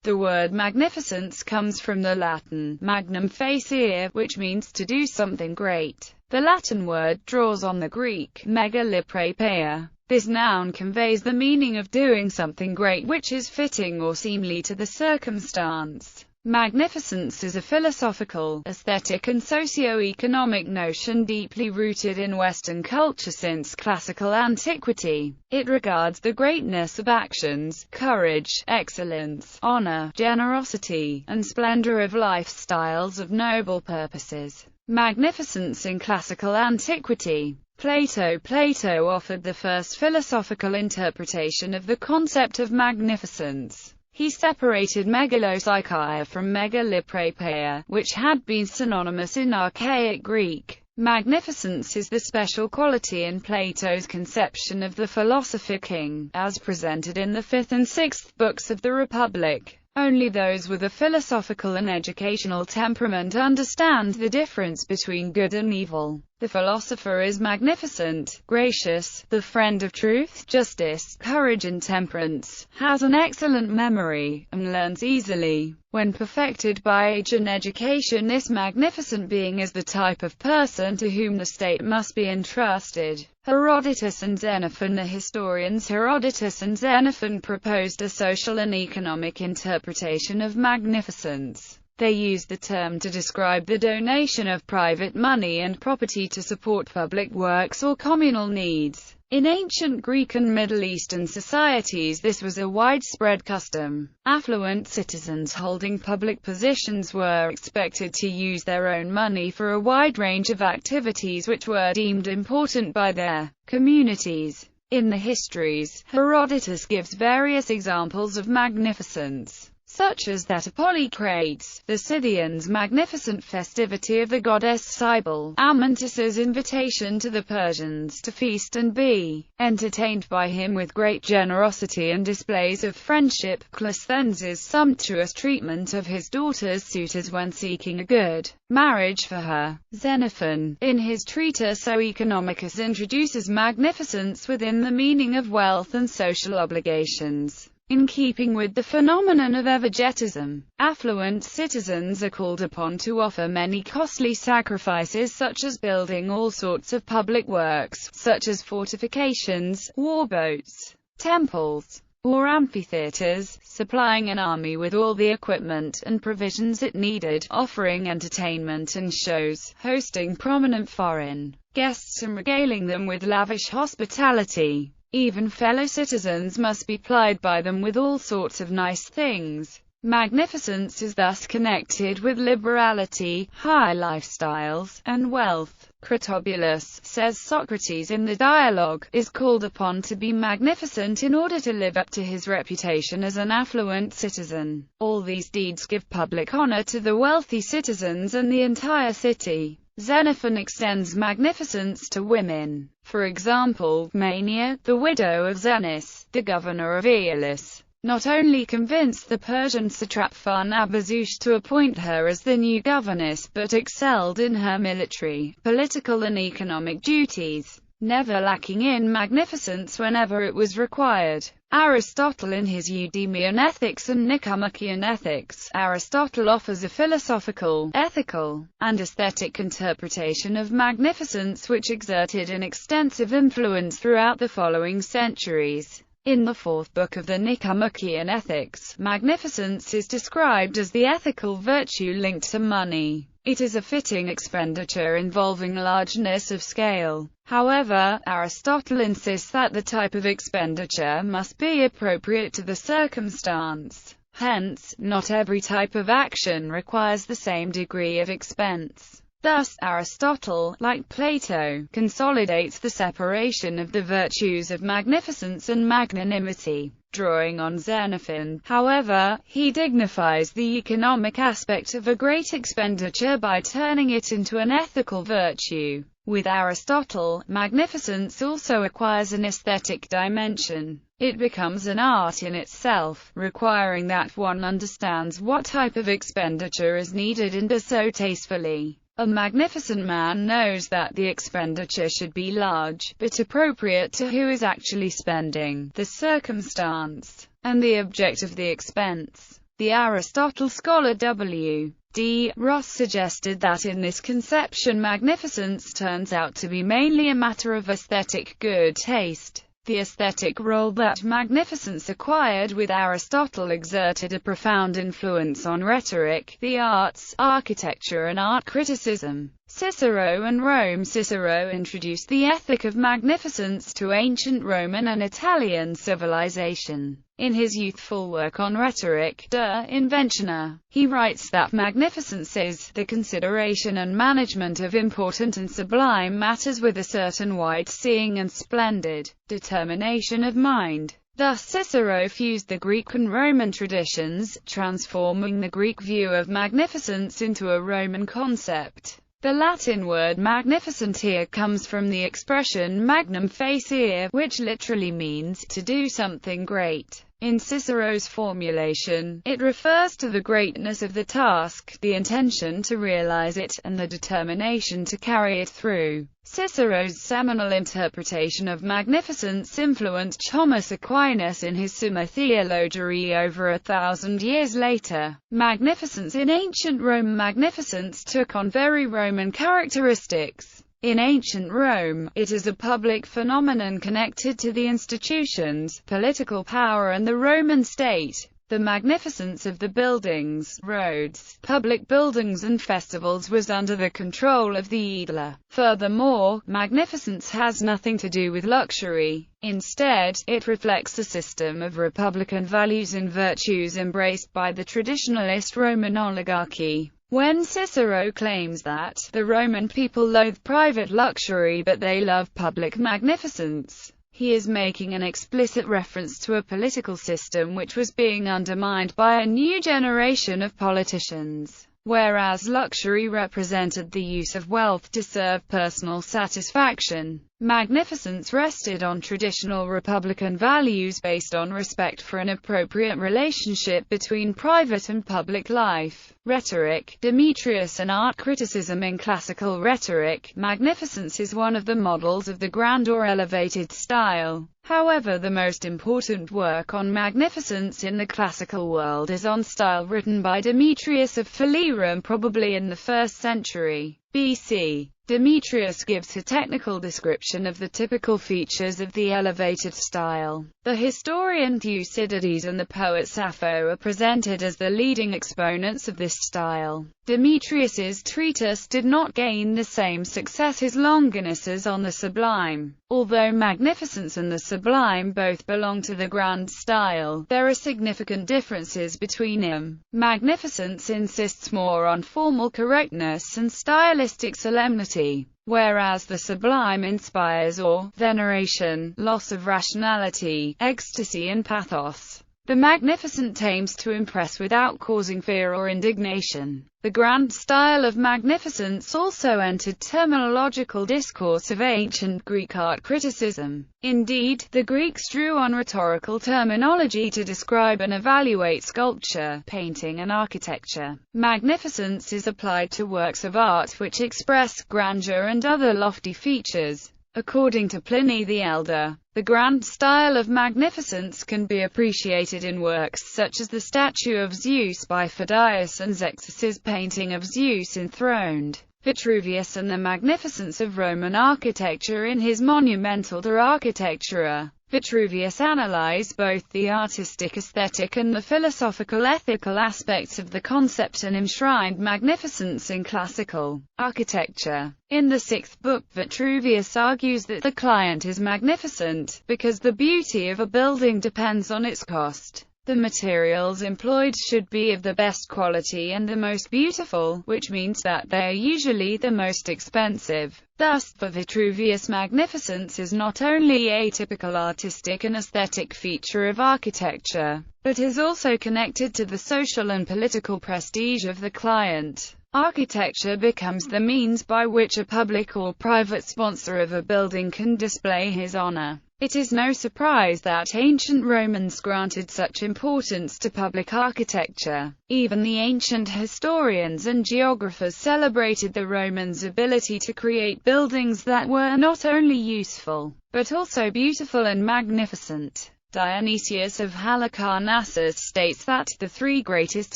The word magnificence comes from the Latin magnum facere, which means to do something great. The Latin word draws on the Greek megaloprépeia. This noun conveys the meaning of doing something great which is fitting or seemly to the circumstance. Magnificence is a philosophical, aesthetic and socio-economic notion deeply rooted in Western culture since classical antiquity. It regards the greatness of actions, courage, excellence, honor, generosity, and splendor of lifestyles of noble purposes. Magnificence in classical antiquity. Plato offered the first philosophical interpretation of the concept of magnificence. He separated megalopsychia from megaloprépeia, which had been synonymous in archaic Greek. Magnificence is the special quality in Plato's conception of the philosopher king, as presented in the 5th and 6th books of the Republic. Only those with a philosophical and educational temperament understand the difference between good and evil. The philosopher is magnificent, gracious, the friend of truth, justice, courage and temperance, has an excellent memory, and learns easily. When perfected by age and education, this magnificent being is the type of person to whom the state must be entrusted. Herodotus and Xenophon. The historians Herodotus and Xenophon proposed a social and economic interpretation of magnificence. They used the term to describe the donation of private money and property to support public works or communal needs. In ancient Greek and Middle Eastern societies this was a widespread custom. Affluent citizens holding public positions were expected to use their own money for a wide range of activities which were deemed important by their communities. In the histories, Herodotus gives various examples of magnificence, such as that of Polycrates, the Scythians' magnificent festivity of the goddess Cybele, Amyntas's invitation to the Persians to feast and be entertained by him with great generosity and displays of friendship, Cleisthenes' sumptuous treatment of his daughter's suitors when seeking a good marriage for her. Xenophon, in his treatise O Economicus, introduces magnificence within the meaning of wealth and social obligations. In keeping with the phenomenon of evergetism, affluent citizens are called upon to offer many costly sacrifices, such as building all sorts of public works, such as fortifications, warboats, temples, or amphitheaters, supplying an army with all the equipment and provisions it needed, offering entertainment and shows, hosting prominent foreign guests and regaling them with lavish hospitality. Even fellow citizens must be plied by them with all sorts of nice things. Magnificence is thus connected with liberality, high lifestyles, and wealth. Critobulus, says Socrates in the Dialogue, is called upon to be magnificent in order to live up to his reputation as an affluent citizen. All these deeds give public honor to the wealthy citizens and the entire city. Xenophon extends magnificence to women. For example, Mania, the widow of Xenis, the governor of Aeolus, not only convinced the Persian satrap Pharnabazus to appoint her as the new governess, but excelled in her military, political and economic duties, never lacking in magnificence whenever it was required. Aristotle in his Eudemian Ethics and Nicomachean Ethics, Aristotle offers a philosophical, ethical, and aesthetic interpretation of magnificence which exerted an extensive influence throughout the following centuries. In the 4th book of the Nicomachean Ethics, magnificence is described as the ethical virtue linked to money. It is a fitting expenditure involving largeness of scale. However, Aristotle insists that the type of expenditure must be appropriate to the circumstance. Hence, not every type of action requires the same degree of expense. Thus, Aristotle, like Plato, consolidates the separation of the virtues of magnificence and magnanimity. Drawing on Xenophon, however, he dignifies the economic aspect of a great expenditure by turning it into an ethical virtue. With Aristotle, magnificence also acquires an aesthetic dimension. It becomes an art in itself, requiring that one understands what type of expenditure is needed and does so tastefully. A magnificent man knows that the expenditure should be large, but appropriate to who is actually spending, the circumstance, and the object of the expense. The Aristotle scholar W.D. Ross suggested that in this conception magnificence turns out to be mainly a matter of aesthetic good taste. The aesthetic role that magnificence acquired with Aristotle exerted a profound influence on rhetoric, the arts, architecture and art criticism. Cicero and Rome. Cicero introduced the ethic of magnificence to ancient Roman and Italian civilization. In his youthful work on rhetoric,'De Inventione, he writes that magnificence is the consideration and management of important and sublime matters with a certain wide-seeing and splendid determination of mind. Thus Cicero fused the Greek and Roman traditions, transforming the Greek view of magnificence into a Roman concept. The Latin word magnificent here comes from the expression magnum facere, which literally means to do something great. In Cicero's formulation, it refers to the greatness of the task, the intention to realize it, and the determination to carry it through. Cicero's seminal interpretation of magnificence influenced Thomas Aquinas in his Summa Theologiae over 1,000 years later. Magnificence in ancient Rome. Magnificence took on very Roman characteristics. In ancient Rome, it is a public phenomenon connected to the institutions, political power and the Roman state. The magnificence of the buildings, roads, public buildings and festivals was under the control of the aedile. Furthermore, magnificence has nothing to do with luxury. Instead, it reflects a system of republican values and virtues embraced by the traditionalist Roman oligarchy. When Cicero claims that the Roman people loathe private luxury but they love public magnificence, he is making an explicit reference to a political system which was being undermined by a new generation of politicians. Whereas luxury represented the use of wealth to serve personal satisfaction, magnificence rested on traditional republican values based on respect for an appropriate relationship between private and public life. Rhetoric, Demetrius and art criticism. In classical rhetoric, magnificence is one of the models of the grand or elevated style. However, the most important work on magnificence in the classical world is on style, written by Demetrius of Phalerum, probably in the 1st century BC. Demetrius gives a technical description of the typical features of the elevated style. The historian Thucydides and the poet Sappho are presented as the leading exponents of this style. Demetrius's treatise did not gain the same success as Longinus's on the sublime. Although magnificence and the sublime both belong to the grand style, there are significant differences between them. Magnificence insists more on formal correctness and stylistic solemnity, whereas the sublime inspires awe, veneration, loss of rationality, ecstasy and pathos. The magnificent aims to impress without causing fear or indignation. The grand style of magnificence also entered terminological discourse of ancient Greek art criticism. Indeed, the Greeks drew on rhetorical terminology to describe and evaluate sculpture, painting and architecture. Magnificence is applied to works of art which express grandeur and other lofty features. According to Pliny the Elder, the grand style of magnificence can be appreciated in works such as the statue of Zeus by Phidias and Zeuxis's painting of Zeus enthroned. Vitruvius and the magnificence of Roman architecture in his monumental De Architectura. Vitruvius analyzed both the artistic aesthetic and the philosophical ethical aspects of the concept and enshrined magnificence in classical architecture. In the 6th book, Vitruvius argues that the client is magnificent, because the beauty of a building depends on its cost. The materials employed should be of the best quality and the most beautiful, which means that they are usually the most expensive. Thus, for Vitruvius, magnificence is not only a typical artistic and aesthetic feature of architecture, but is also connected to the social and political prestige of the client. Architecture becomes the means by which a public or private sponsor of a building can display his honor. It is no surprise that ancient Romans granted such importance to public architecture. Even the ancient historians and geographers celebrated the Romans' ability to create buildings that were not only useful, but also beautiful and magnificent. Dionysius of Halicarnassus states that the three greatest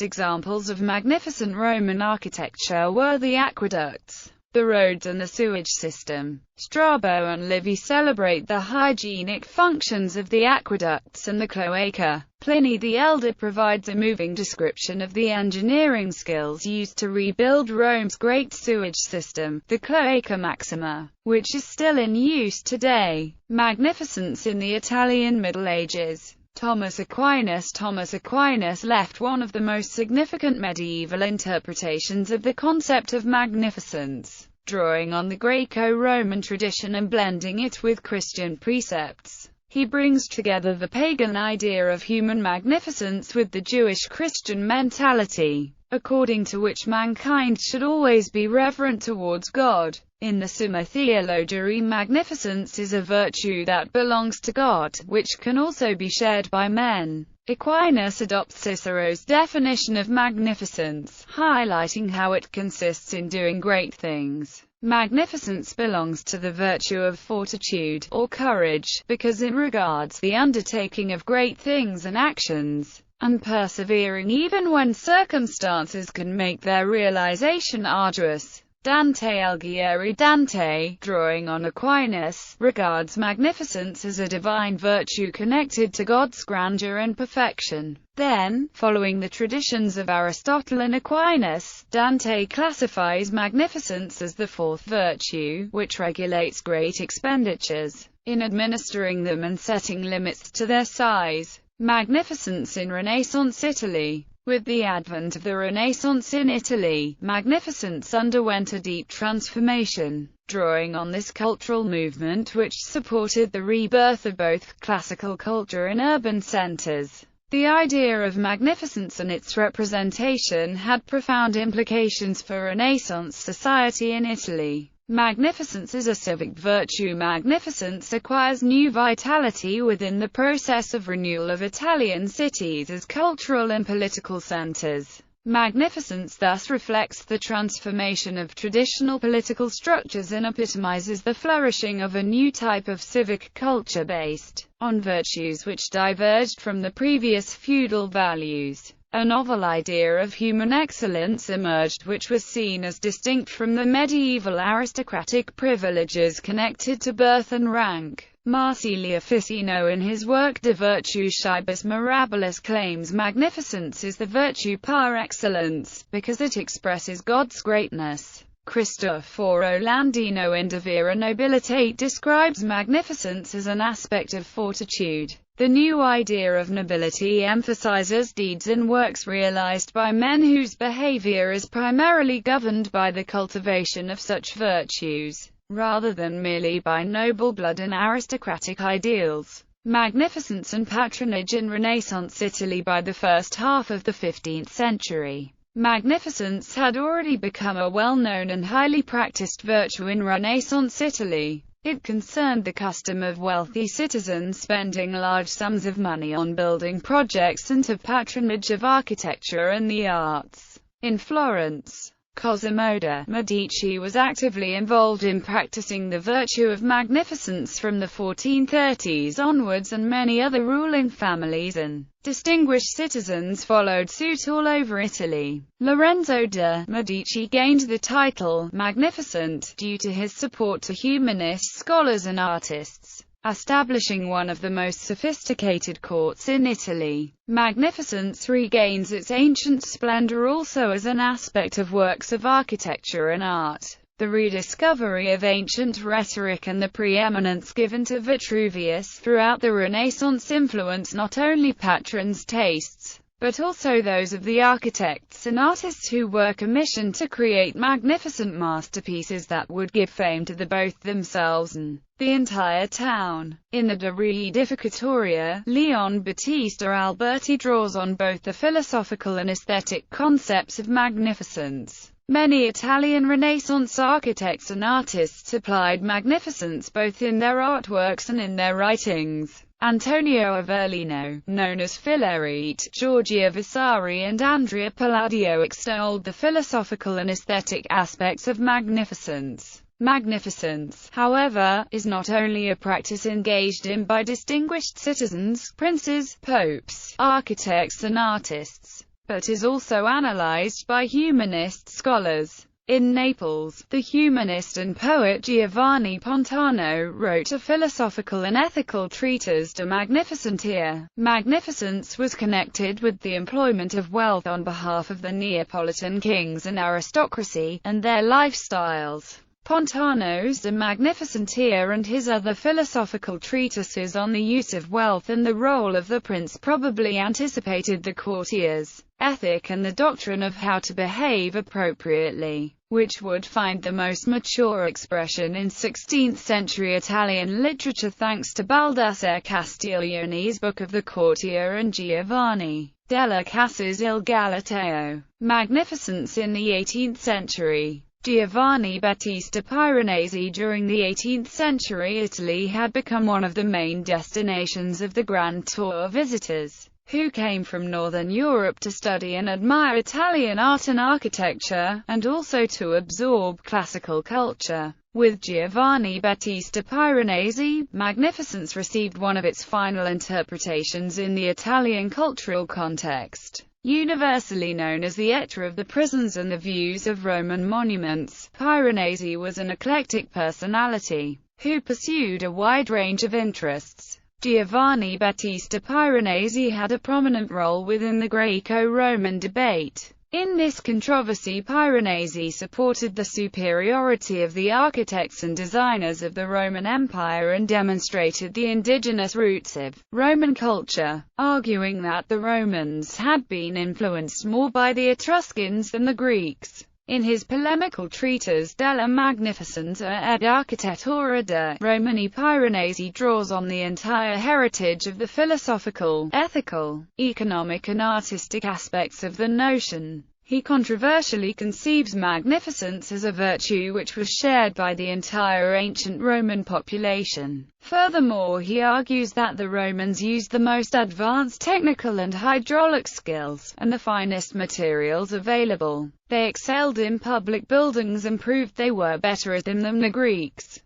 examples of magnificent Roman architecture were the aqueducts, the roads and the sewage system. Strabo and Livy celebrate the hygienic functions of the aqueducts and the cloaca. Pliny the Elder provides a moving description of the engineering skills used to rebuild Rome's great sewage system, the Cloaca Maxima, which is still in use today. Magnificence in the Italian Middle Ages. Thomas Aquinas left one of the most significant medieval interpretations of the concept of magnificence, drawing on the Greco-Roman tradition and blending it with Christian precepts. He brings together the pagan idea of human magnificence with the Jewish Christian mentality, according to which mankind should always be reverent towards God. In the Summa Theologiae, magnificence is a virtue that belongs to God, which can also be shared by men. Aquinas adopts Cicero's definition of magnificence, highlighting how it consists in doing great things. Magnificence belongs to the virtue of fortitude, or courage, because it regards the undertaking of great things and actions, and persevering even when circumstances can make their realization arduous. Dante Alighieri, drawing on Aquinas, regards magnificence as a divine virtue connected to God's grandeur and perfection. Then, following the traditions of Aristotle and Aquinas, Dante classifies magnificence as the fourth virtue, which regulates great expenditures, in administering them and setting limits to their size. Magnificence in Renaissance Italy. With the advent of the Renaissance in Italy, magnificence underwent a deep transformation, drawing on this cultural movement which supported the rebirth of both classical culture in urban centers. The idea of magnificence and its representation had profound implications for Renaissance society in Italy. Magnificence is a civic virtue. Magnificence acquires new vitality within the process of renewal of Italian cities as cultural and political centers. Magnificence thus reflects the transformation of traditional political structures and epitomizes the flourishing of a new type of civic culture based on virtues which diverged from the previous feudal values. A novel idea of human excellence emerged which was seen as distinct from the medieval aristocratic privileges connected to birth and rank. Marsilio Ficino in his work De Virtutibus Mirabilis claims magnificence is the virtue par excellence, because it expresses God's greatness. Cristoforo Landino in De Vera Nobilitate describes magnificence as an aspect of fortitude. The new idea of nobility emphasizes deeds and works realized by men whose behavior is primarily governed by the cultivation of such virtues, rather than merely by noble blood and aristocratic ideals. Magnificence and patronage in Renaissance Italy. By the first half of the 15th century, magnificence had already become a well-known and highly practiced virtue in Renaissance Italy. It concerned the custom of wealthy citizens spending large sums of money on building projects and to patronage of architecture and the arts. In Florence, Cosimo de' Medici was actively involved in practicing the virtue of magnificence from the 1430s onwards, and many other ruling families and distinguished citizens followed suit all over Italy. Lorenzo de' Medici gained the title Magnificent due to his support to humanist scholars and artists, establishing one of the most sophisticated courts in Italy. Magnificence regains its ancient splendor also as an aspect of works of architecture and art. The rediscovery of ancient rhetoric and the preeminence given to Vitruvius throughout the Renaissance influenced not only patrons' tastes, but also those of the architects and artists who were commissioned to create magnificent masterpieces that would give fame to both themselves and the entire town. In the De Reedificatoria, Leon Battista Alberti draws on both the philosophical and aesthetic concepts of magnificence. Many Italian Renaissance architects and artists applied magnificence both in their artworks and in their writings. Antonio Avellino, known as Filarete, Giorgio Vasari and Andrea Palladio extolled the philosophical and aesthetic aspects of magnificence. Magnificence, however, is not only a practice engaged in by distinguished citizens, princes, popes, architects and artists, but is also analyzed by humanist scholars. In Naples, the humanist and poet Giovanni Pontano wrote a philosophical and ethical treatise De Magnificentia. Magnificence was connected with the employment of wealth on behalf of the Neapolitan kings and aristocracy, and their lifestyles. Pontano's De Magnificentia and his other philosophical treatises on the use of wealth and the role of the prince probably anticipated the courtier's ethic and the doctrine of how to behave appropriately, which would find the most mature expression in 16th-century Italian literature thanks to Baldassare Castiglione's Book of the Courtier and Giovanni della Cassa's Il Galateo. Magnificence in the 18th century. Giovanni Battista Piranesi. During the 18th century, Italy had become one of the main destinations of the Grand Tour visitors, who came from northern Europe to study and admire Italian art and architecture, and also to absorb classical culture. With Giovanni Battista Piranesi, Magnificence received one of its final interpretations in the Italian cultural context. Universally known as the Etcher of the Prisons and the Views of Roman Monuments, Piranesi was an eclectic personality, who pursued a wide range of interests. Giovanni Battista Piranesi had a prominent role within the Greco-Roman debate. In this controversy, Piranesi supported the superiority of the architects and designers of the Roman Empire and demonstrated the indigenous roots of Roman culture, arguing that the Romans had been influenced more by the Etruscans than the Greeks. In his polemical treatise Della Magnificenza ed Architettura de Romani, Piranesi draws on the entire heritage of the philosophical, ethical, economic and artistic aspects of the notion. He controversially conceives magnificence as a virtue which was shared by the entire ancient Roman population. Furthermore, he argues that the Romans used the most advanced technical and hydraulic skills, and the finest materials available. They excelled in public buildings and proved they were better at them than the Greeks.